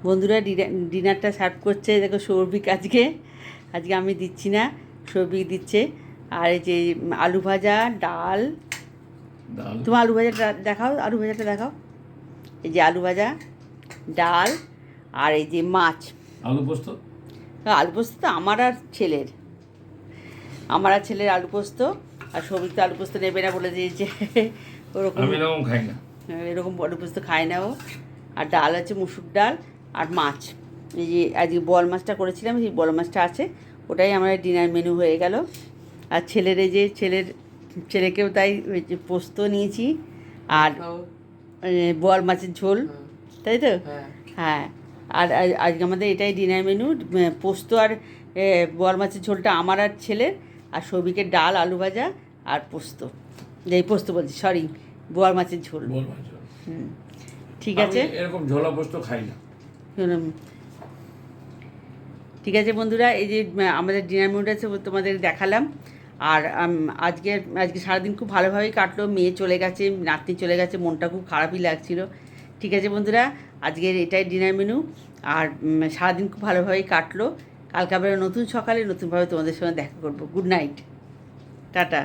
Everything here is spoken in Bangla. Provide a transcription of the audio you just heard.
বন্ধুরা ডিনারটা সার্ভ করছে, দেখো সৌভিক আজকে আমি দিচ্ছি না, সৌভিক দিচ্ছে। আর এই যে আলু ভাজা, ডাল। তোমার আলু ভাজাটা দেখাও, আলু ভাজাটা দেখাও। এই যে আলু ভাজা, ডাল, আর এই যে মাছ। আলু পোস্ত। আলু পোস্ত তো আমার আর ছেলের আলু পোস্ত। আর সৌভিক তো আলু পোস্ত নেবে না বলে দিয়েছে। ওরকম আমি এরকম খাই না, এরকম আলু পোস্ত খায় না ও। আর ডাল আছে, মুসুর ডাল আর মাছ। এই যে আজকে বল মাছটা করেছিলাম, সেই বল মাছটা আছে, ওটাই আমার ডিনার মেনু হয়ে গেল। আর ছেলের এই যে ছেলেকেও তাই ওই যে পোস্ত নিয়েছি আর বল মাছের ঝোল, তাই তো? হ্যাঁ। আর আজকে আমাদের এটাই ডিনার মেনু, পোস্ত আর বল মাছের ঝোলটা আমার আর ছেলের, আর সৌভিকের ডাল, আলু ভাজা আর পোস্ত। এই পোস্ত বলছি, সরি, বোয়াল মাছের ঝোল। হুম, ঠিক আছে। এরকম ঝোলা পোস্ত খাই না। ঠিক আছে বন্ধুরা, এই যে আমাদের ডিনার মেনুটা আছে তোমাদের দেখালাম। আর আজকে সারাদিন খুব ভালোভাবেই কাটলো। মেয়ে চলে গেছে, নাতনি চলে গেছে, মনটা খুব খারাপই লাগছিল। ঠিক আছে বন্ধুরা, আজকের এটাই ডিনার মেনু। আর সারাদিন খুব ভালোভাবেই কাটলো। কালকে আবার নতুন সকালে নতুনভাবে তোমাদের সঙ্গে দেখা করবো। Good night, tata.